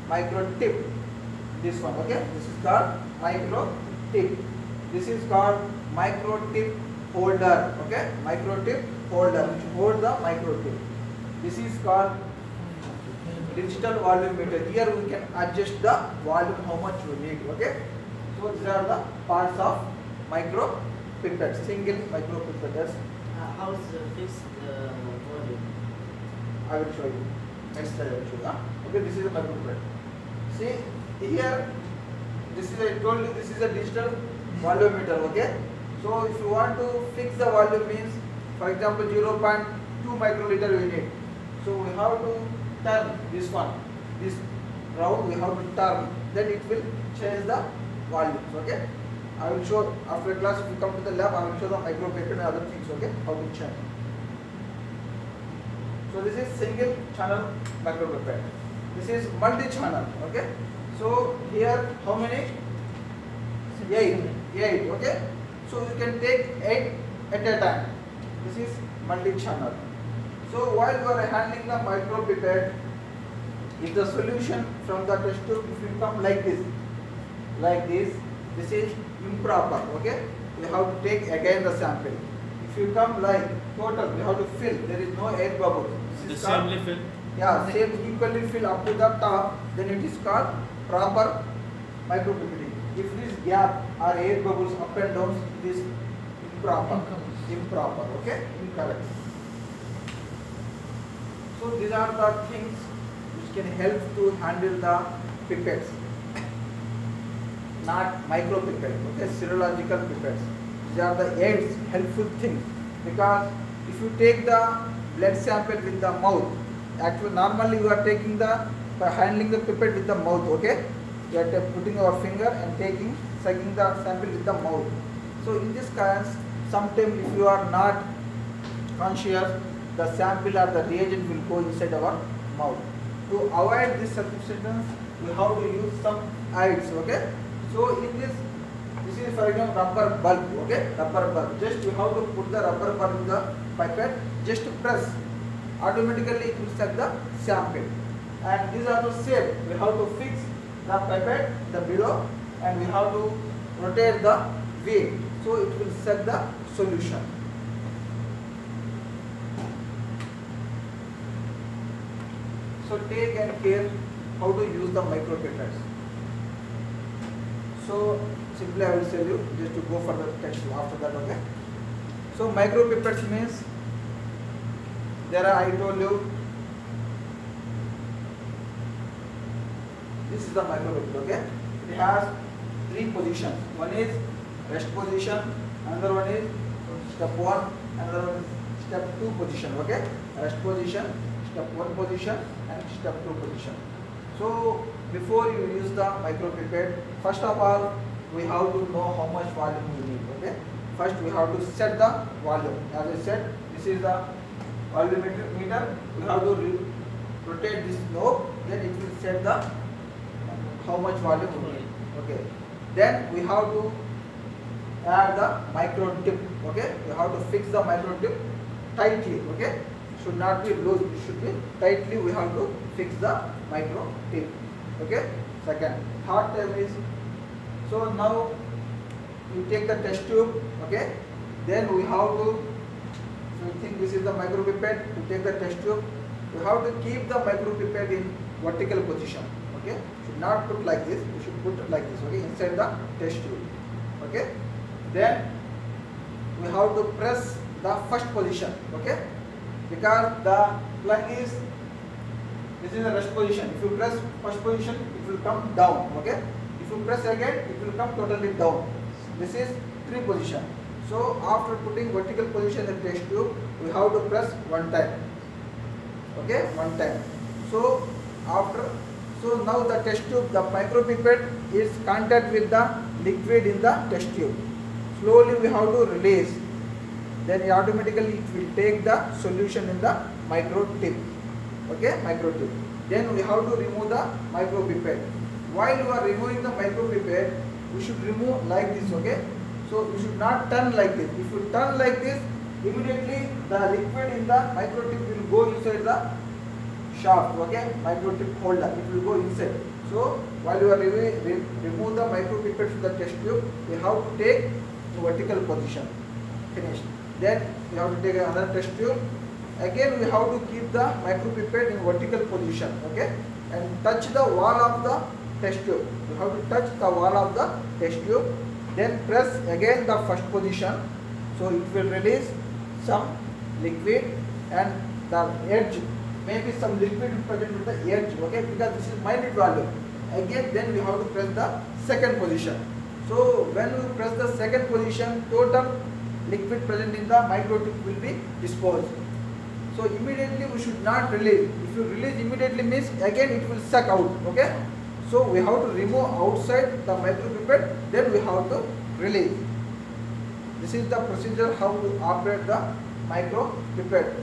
micro tip. This one, okay? This is called micro tip. This is called micro tip holder, okay? Micro tip holder which hold the micro tip. This is called digital volume meter. Here we can adjust the volume how much we need, okay? So these are the parts of micro pipette, single micro pipette. How is fixed volume? I will show you. Next slide I will show you. Okay, this is a micro pipette. See here, this is, I told you, this is a digital volume meter, okay? So if you want to fix the volume means, for example, 0.2 microliter we need. So we have to turn this one, this round we have to turn, then it will change the volumes, okay? I will show after class. If you come to the lab, I will show the micro pipette and other things, okay? How to change. So this is single channel micro pipette. This is multi channel, okay? So here how many? 8, okay? So you can take 8 at a time. This is multi channel. So while you are handling the micro pipette, if the solution from the test tube, if you come like this, this is improper, okay? You have to take again the sample. If you come like total, you have to fill. There is no air bubble. The same fill. Yeah, same equally fill up to the top. Then it is called proper micro pipetting. If this gap or air bubbles up and down, it is improper, okay? Incorrect. So these are the things which can help to handle the pipettes, not micro pipettes, okay? Serological pipettes. These are the aids, helpful things, because if you take the blood sample with the mouth, actually normally you are taking the, by handling the pipette with the mouth, okay? You are putting your finger and sucking the sample with the mouth. So in this case, sometimes if you are not conscious, the sample or the reagent will go inside our mouth. To avoid this circumstance, we have to use some aids, okay? So in this is for example rubber bulb, okay? Rubber bulb. Just you have to put the rubber bulb in the pipette, just press. Automatically it will suck the sample. And these are the shape. We have to fix the pipette, the below, and we have to rotate the wheel, so it will suck the solution. So take and care how to use the micro pipettes. So simply I will tell you just to go for the text after that, okay? So micro pipettes means there are, I told you, this is the micro pipette, okay? It has 3 positions. One is rest position, another one is step 1, another one is step 2 position, okay? Rest position, step 1 position and step 2 position. So before you use the micro pipette, first of all we have to know how much volume we need, okay? First we have to set the volume. As I said, this is the volume meter. We have to rotate this knob, then it will set the how much volume we need, okay? Then we have to add the micro tip, okay? We have to fix the micro tip tightly, okay? Should not be loose, it should be tightly. We have to fix the micro tip, okay? Second, third term is, so now you take the test tube, okay? Then we have to, so you think this is the micro pipette, to take the test tube, we have to keep the micro pipette in vertical position, okay? Should not put like this, you should put like this, okay? Inside the test tube, okay? Then we have to press the first position, okay? Because the plug is, this is the rest position. If you press first position, it will come down, okay? If you press again, it will come totally down. This is 3 position. So after putting vertical position in the test tube, we have to press 1 time, okay? 1 time. So after, so now the test tube, the micro pipette is contact with the liquid in the test tube. Slowly we have to release. Then automatically it will take the solution in the micro tip, okay? Micro tip. Then we have to remove the micro pipette. While you are removing the micro pipette, we should remove like this, okay? So you should not turn like this. If you turn like this, immediately the liquid in the micro tip will go inside the shaft, okay, micro tip holder, it will go inside. So while you are remove the micro pipette from the test tube, you have to take vertical position. Finished. Then you have to take another test tube. Again we have to keep the micro pipette in vertical position, okay, and touch the wall of the test tube. You have to touch the wall of the test tube. Then press again the first position. So it will release some liquid, and the edge, maybe some liquid present with the edge, okay, because this is minute value. Again then we have to press the second position. So when we press the second position, total liquid present in the micro tube will be disposed. So immediately we should not release. If you release immediately means again it will suck out, okay. So we have to remove outside the micro pipette, then we have to release. This is the procedure how to operate the micro pipette.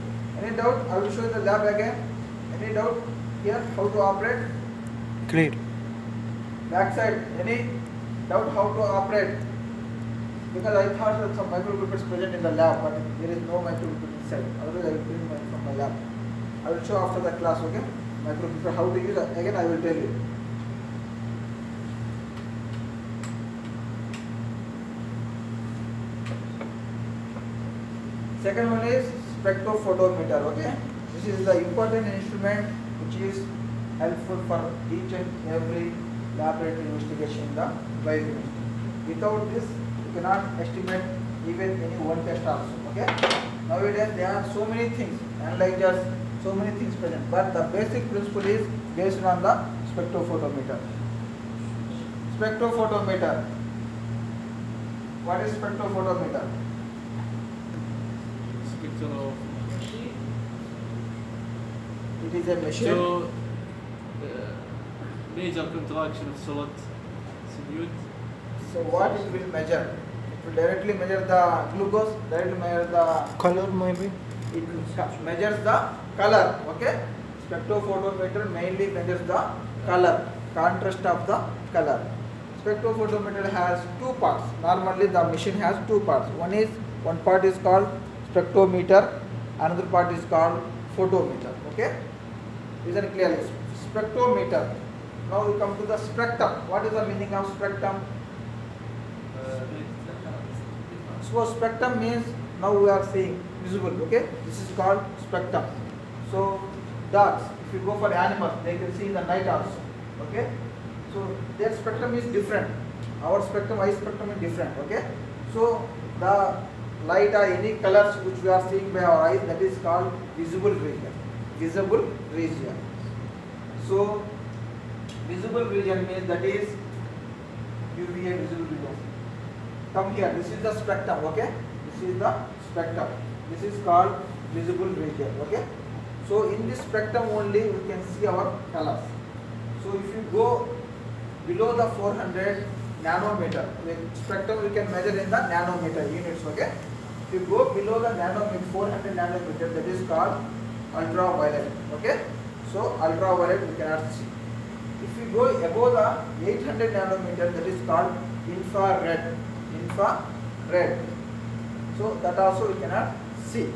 Any doubt? I will show you the lab again. Any doubt here how to operate? Clear. Back side. Any doubt how to operate? Because I thought that some micro pipettes present in the lab, but there is no micro pipette inside. Otherwise I will bring one from my lab. I will show after the class, okay? Micro pipette how to use it. Again I will tell you. Second one is spectrophotometer, okay? This is the important instrument which is helpful for each and every laboratory investigation in the biochemistry. Without this, you cannot estimate even any one test also, okay? Nowadays there are so many things, analyzers, so many things present, but the basic principle is based on the spectrophotometer. Spectrophotometer. What is spectrophotometer? It is a machine. So, major contraction of solid solute. So what it will measure? It will directly measure the glucose, directly measure the Color maybe. it measures the color, okay? Spectrophotometer mainly measures the color, contrast of the color. Spectrophotometer has two parts. Normally the machine has two parts. One part is called spectrometer, another part is called photometer, okay? Listen clearly. Spectrometer. Now we come to the spectrum. What is the meaning of spectrum? So spectrum means now we are seeing visible, okay? This is called spectrum. So dogs, if you go for animals, they can see in the night also, okay? So their spectrum is different. Our spectrum, eye spectrum is different, okay? So the light or any colors which we are seeing by our eyes, that is called visible region. Visible region. So visible region means that is UVA visible region. Come here, this is the spectrum, okay? This is the spectrum. This is called visible region, okay? So in this spectrum only we can see our colors. So if you go below the 400 nanometer, the spectrum we can measure in the nanometer units, okay? If you go below the nanometer, 400 nanometer, that is called ultraviolet, okay? So ultraviolet we cannot see. If you go above the 800 nanometer, that is called infrared. Infrared. So that also we cannot see.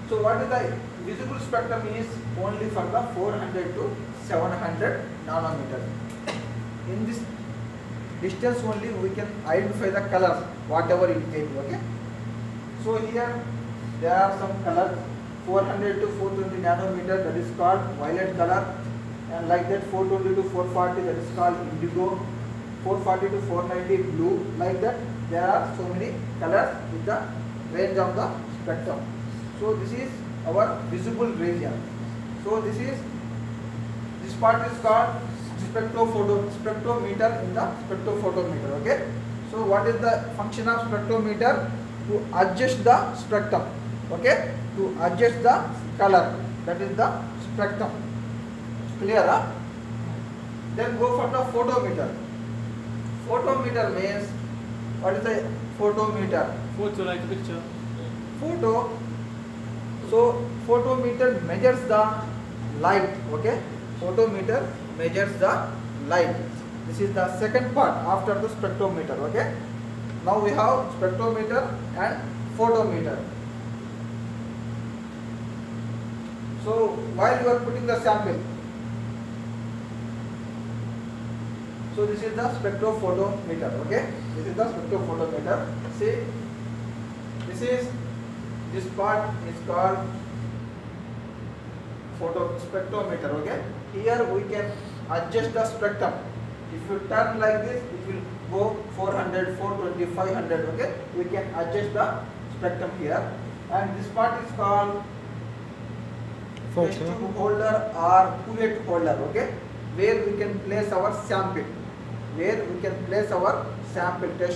So what is the visible spectrum is only for the 400 to 700 nanometer. In this distance only we can identify the colors, whatever it may be, okay? So here there are some colors, 400 to 420 nanometer, that is called violet color, and like that 420 to 440, that is called indigo, 440 to 490 blue, like that there are so many colors with the range of the spectrum. So this is our visible region. So this part is called spectrometer in the spectrophotometer, okay? So what is the function of spectrometer? To adjust the spectrum, okay? To adjust the color, that is the spectrum. Clear, huh? Then go for the photometer. Photometer means, what is the photometer? Photo like a picture. Photo. So photometer measures the light, okay? Photometer measures the light. This is the second part after the spectrometer, okay? Now we have spectrometer and photometer. So while you are putting the sample, so this is the spectrophotometer, okay? This is the spectrophotometer. See, this part is called spectrometer, okay? Here we can adjust the spectrum. If you turn like this, it will go 400, 420, 500, okay? We can adjust the spectrum here. And this part is called test tube holder or cuvette holder, okay? Where we can place our sample. Test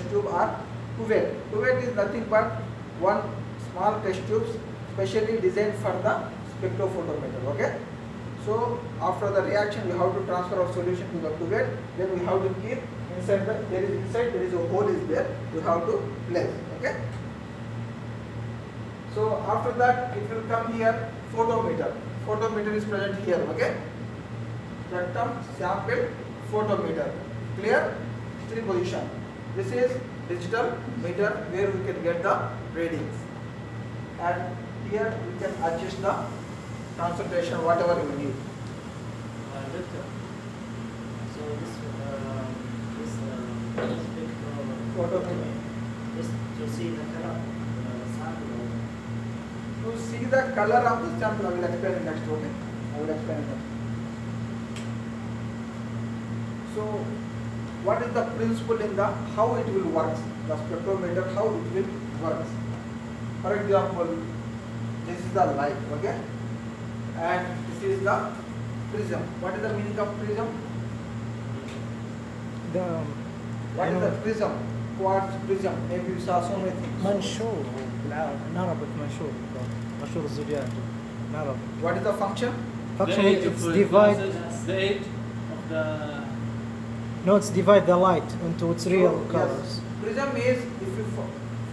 tube or cuvette. Cuvette is nothing but one small test tubes specially designed for the spectrophotometer, okay? So after the reaction we have to transfer our solution to the cuvette, then we have to keep inside there is a hole is there, you have to place, okay? So after that it will come here photometer. Photometer is present here, okay? Spectrum, sample, photometer. Clear? 3 position. This is digital meter where we can get the readings. And here we can adjust the concentration whatever you need. Doctor, so this Photometer. is to see the color sample. To see the color of the sample, I will explain it next, okay? I will explain it next. So, what is the principle in the how it will work? The spectrometer, how it will work? For example, this is the light, okay? And this is the prism. What is the meaning of prism? What is the prism? Quartz prism. Maybe you saw so many things. منشور نعرف منشور منشور الزجاج نعرف. What is the function? Function The age it's of divide. glasses, the age of the No, it's divide the light into its real So, colors. yes. Prism is if you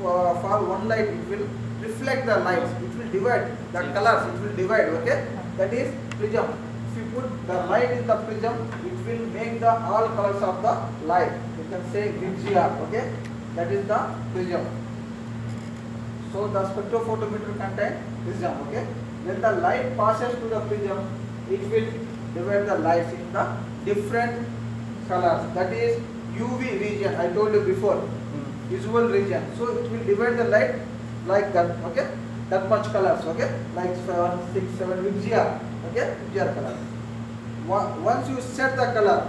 fall one light, it will reflect the lights. It will divide the colors. It will divide. Okay, that is prism. If you put the light in the prism, it will make the all colors of the light. You can say Grigia. Okay, that is the prism. So the spectrophotometer contains prism. Okay, when the light passes to the prism, it will divide the lights in the different colors. That is UV region. I told you before, visual region. So it will divide the light like that. Okay, that much colors. Okay, like 7, 6, 7 Vigia. Okay, Vigia colors. Once you set the color,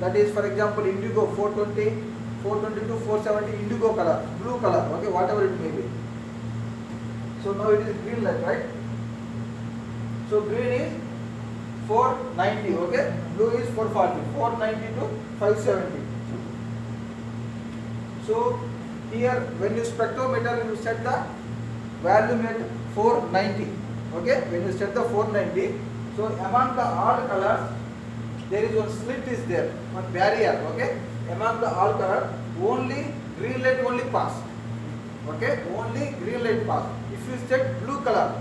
that is for example indigo 420, 420 to 470 indigo color, blue color. Okay, whatever it may be. So now it is green light, right? So green is 490, okay? Blue is 440, 490 to 570. So here when you spectrometer, you set the value at 490, okay? When you set the 490, so among the all colors, there is one slit is there, one barrier, okay? Among the all color, only green light only pass, okay? Only green light pass. If you set blue color,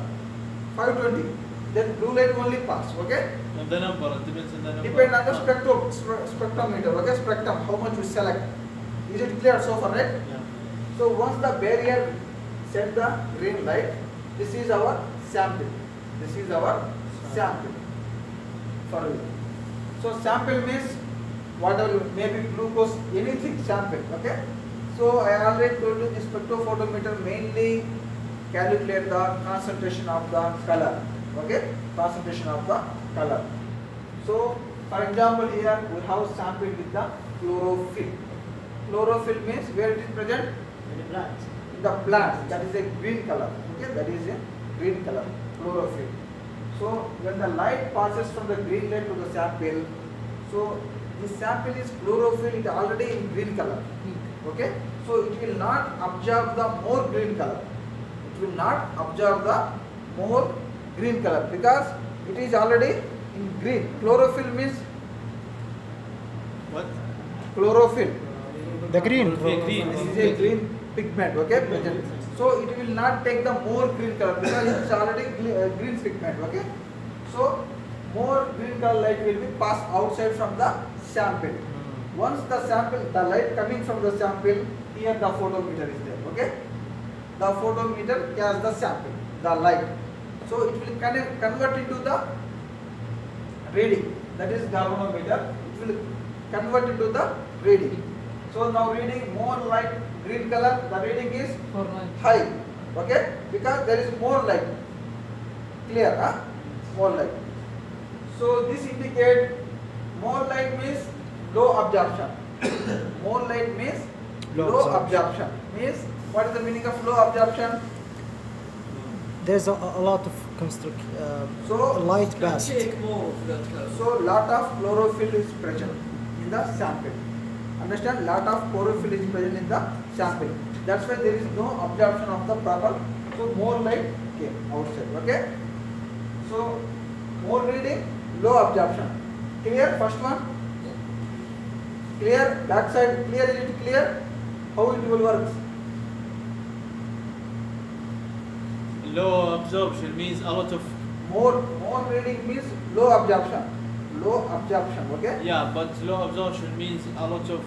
520, then blue light only pass, okay? and the number, it depends on the number. Depend on the spectrometer, okay? Spectrum, how much we select. Is it clear so far, right? Yeah. So once the barrier set the green light, this is our sample. This is our sample for you. So sample means whatever, maybe glucose, anything sample, okay? So I already told you the spectrophotometer mainly calculate the concentration of the color, okay? Concentration of the color. So for example here we have sample with the chlorophyll. Chlorophyll means where it is present? In the plant. In the plant, that is a green color, okay? That is a green color, chlorophyll. So when the light passes from the green light to the sample, so this sample is chlorophyll, it already in green color, okay? So it will not absorb the more green color. It will not absorb the more green color because it is already in green. Chlorophyll means What? chlorophyll. The green. Okay, green. This is a green pigment, okay? Present. So it will not take the more green color because it is already green pigment, okay? So more green color light will be passed outside from the sample. Once the sample, the light coming from the sample, here the photometer is there, okay? The photometer carries the sample, the light. So it will convert into the reading. That is galvanometer. It will convert into the reading. So now reading more light green color. The reading is 490. high. Okay, because there is more light. Clear, huh? More light. So this indicates more light means low absorption. More light means low absorption. Means what is the meaning of low absorption? There's a lot of So light burst. Take more of that color. So lot of chlorophyll is present in the sample. Understand? Lot of chlorophyll is present in the sample. That's why there is no absorption of the proper. So more light came outside. Okay. So more reading, low absorption. Clear? First one. Clear? Back side clear? Is it clear? How it will work? Low absorption means a lot of. More reading means low absorption. Low absorption. Okay. Yeah, but low absorption means a lot of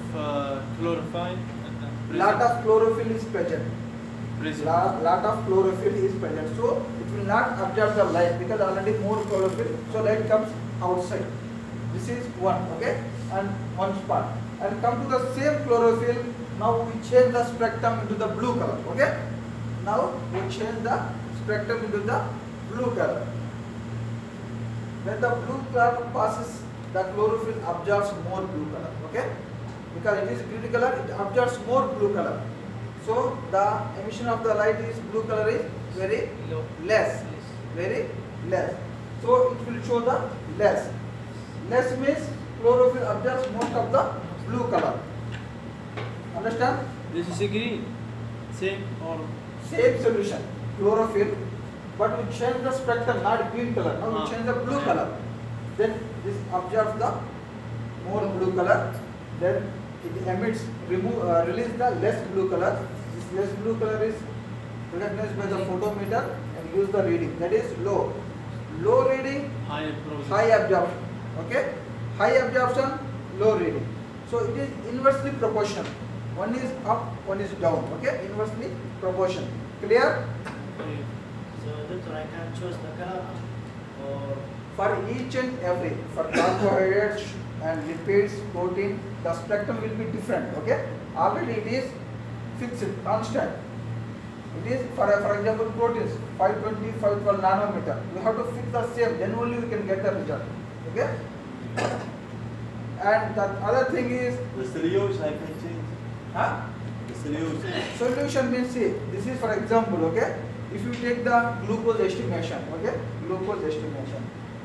chlorophyll and Lot of chlorophyll is present. present. Lot of chlorophyll is present. So it will not absorb the light because already more chlorophyll. So light comes outside. This is one. Okay. And one spot. And come to the same chlorophyll. Now we change the spectrum into the blue color. Okay. Now we change the spectrum into the blue color. When the blue color passes, the chlorophyll absorbs more blue color. Okay. Because it is green color, it absorbs more blue color. So the emission of the light is blue color is very Low. less. Very less. So it will show the less. Less means chlorophyll absorbs most of the blue color. Understand? This is a green. Same or Same solution, chlorophyll, but we change the spectrum, not green color. Now we change the blue color. Then this absorbs the more blue color. Then it emits, release the less blue color. This less blue color is recognized by the photometer and use the reading. That is low. Low reading, high absorption. high absorption. Okay? High absorption, low reading. So it is inversely proportional. One is up, one is down. Okay? Inversely proportional. Clear? So doctor, I can choose the color or For each and every, for carbohydrates and lipids, protein, the spectrum will be different. Okay? Already it is fixed, constant. It is for example proteins 520, 512 nanometer. We have to fix the same. Then only we can get the result. Okay? And the other thing is, The solution I can change. huh? The solution. Solution means, see, this is for example, okay? If you take the glucose estimation, okay? Glucose estimation.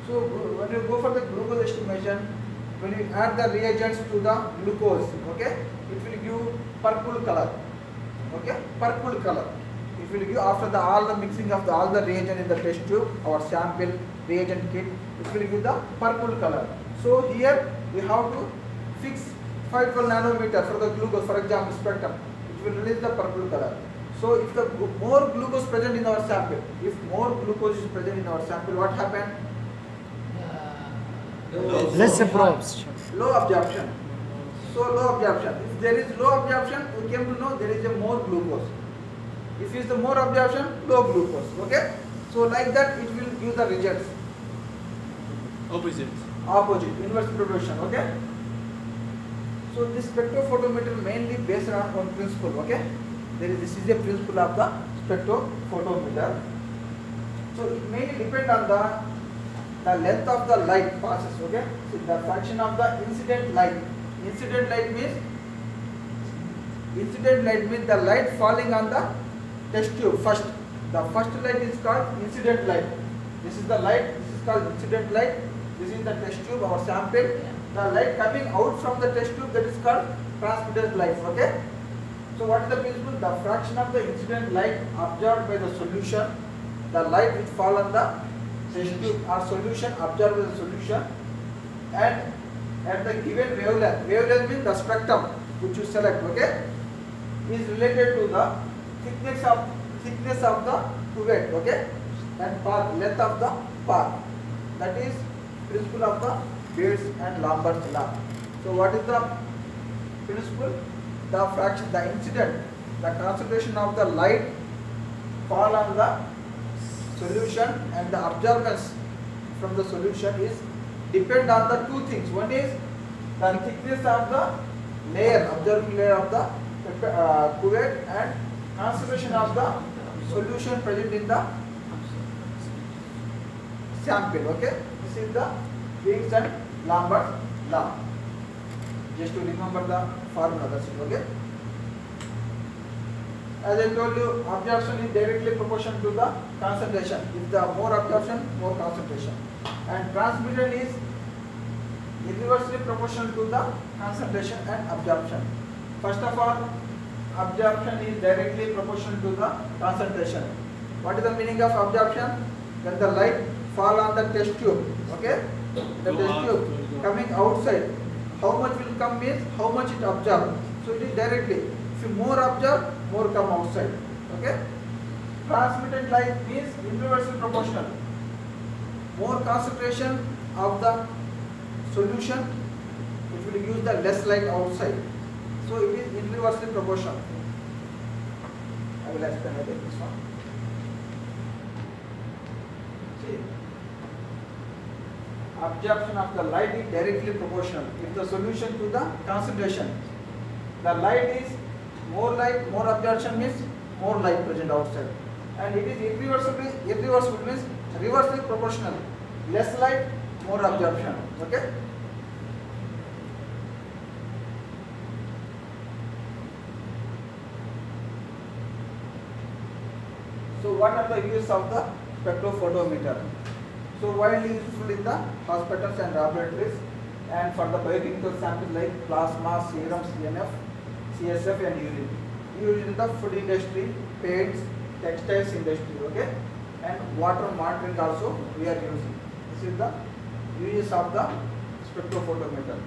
So when you go for the glucose estimation, when you add the reagents to the glucose, okay? It will give purple color, okay? Purple color. It will give after all the mixing of all the reagent in the test tube, our sample reagent kit, it will give the purple color. So here we have to fix 512 nanometer for the glucose, for example, spectrum. It will release the purple color. So if the more glucose present in our sample, if more glucose is present in our sample, what happened? Less absorption. Low absorption. So low absorption. If there is low absorption, we came to know there is a more glucose. If is the more absorption, low glucose. Okay? So like that it will give the results. opposite. Opposite, inverse proportion. Okay? So this spectrophotometer mainly based on one principle. Okay? This is a principle of the spectrophotometer. So it mainly depend on the length of the light passes. Okay? So the fraction of the incident light. Incident light means the light falling on the test tube first. The first light is called incident light. This is the light. This is called incident light. This is the test tube, our sample. The light coming out from the test tube, that is called transmitted light. Okay? So what is the principle? The fraction of the incident light absorbed by the solution, the light which fall on the test tube or solution absorbed by the solution, and at the given wavelength. Wavelength means the spectrum which you select. Okay? Is related to the thickness of the cuvette. Okay? And path, length of the path. That is principle of the Beers and Lambert's law. So what is the principle? The fraction, the incident, the concentration of the light fall on the solution and the absorbance from the solution is depend on the two things. One is the thickness of the layer, absorbing layer of the cuvette, and concentration of the solution present in the sample. Okay, this is the Higgs and Lambert law. Just to remember the formula, that's it. Okay. As I told you, absorption is directly proportional to the concentration. If the more absorption, more concentration. And transmission is inversely proportional to the concentration and absorption. First of all, absorption is directly proportional to the concentration. What is the meaning of absorption? When the light fall on the test tube, okay? The test tube coming outside, how much will come means how much it absorbs. So it is directly. If you more absorb, more come outside. Okay? Transmitted light means inversely proportional. More concentration of the solution, it will use the less light outside. So it is inversely proportional. I will explain again this one. See, absorption of the light is directly proportional. If the solution to the concentration, the light is more light, more absorption means more light present outside. And it is irreversible means reversely proportional. Less light, more absorption. Okay? So what are the uses of the spectrophotometer? So widely useful in the hospitals and laboratories, and for the biochemical samples like plasma, serum, CNF, CSF and urine. Used in the food industry, paints, textiles industry, okay? And water monitoring also we are using. This is the uses of the spectrophotometer.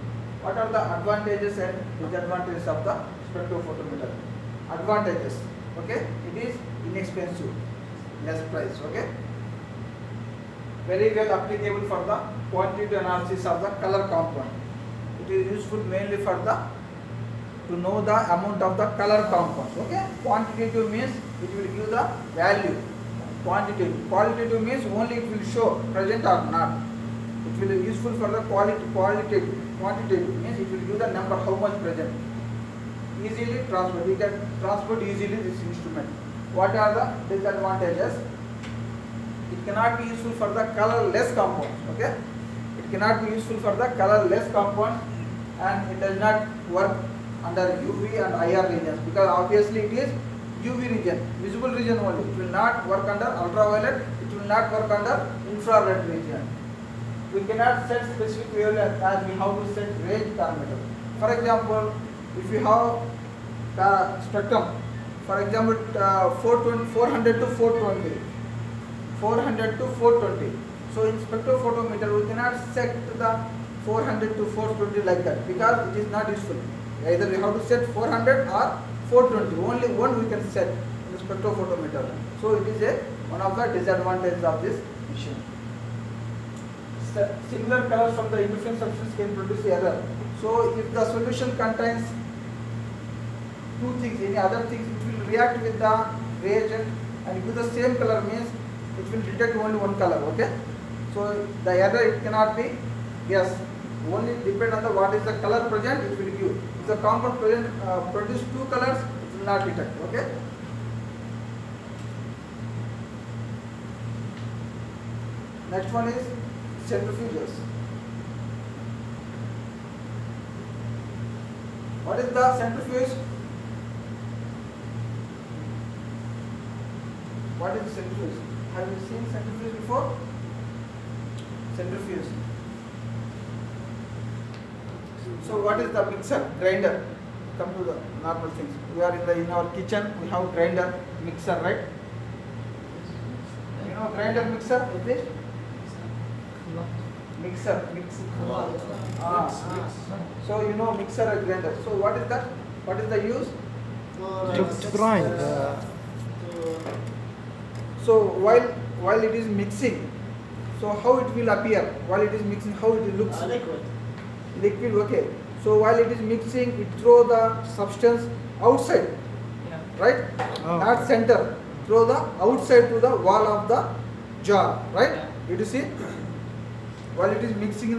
What are the advantages and disadvantages of the spectrophotometer? Advantages, okay? It is inexpensive, less price, okay? Very well applicable for the quantitative analysis of the color compound. It is useful mainly for the to know the amount of the color compound. Okay? Quantitative means it will give the value. Quantitative. Qualitative means only it will show present or not. It will be useful for the qualitative. Quantitative means it will give the number how much present. Easily transferred. We can transport easily this instrument. What are the disadvantages? It cannot be useful for the colorless compounds. Okay? It cannot be useful for the colorless compound, and it does not work under UV and IR regions, because obviously it is UV region, visible region only. It will not work under ultraviolet, it will not work under infrared region. We cannot set specific wavelength as we have to set range parameter. For example, if you have the spectrum, for example 400 to 420, 400 to 420. So in spectrophotometer we cannot set the 400 to 420 like that, because it is not useful. Either we have to set 400 or 420. Only one we can set in the spectrophotometer. So it is one of the disadvantages of this machine. Similar colors from the interference substance can produce error. So if the solution contains two things, any other things, it will react with the reagent and give the same color, means it will detect only one color. Okay? So the error, it cannot be guessed. Only depend on the what is the color present, it will give. If the compound present produce two colors, it will not detect. Okay? Next one is centrifuges. What is the centrifuge? What is the centrifuge? Have you seen centrifuge before? Centrifuge. So what is the mixer, grinder? Come to the normal things. We are in our kitchen. We have grinder, mixer, right? You know grinder, mixer, at least. Mixer, mix. So you know mixer and grinder. So what is that? What is the use? To grind. So while it is mixing, so how it will appear? While it is mixing, how it looks? Liquid. Liquid, okay. So while it is mixing, it throw the substance outside, right? Oh. Not center. Throw the outside to the wall of the jar, right? Yeah. Did you see? While it is mixing in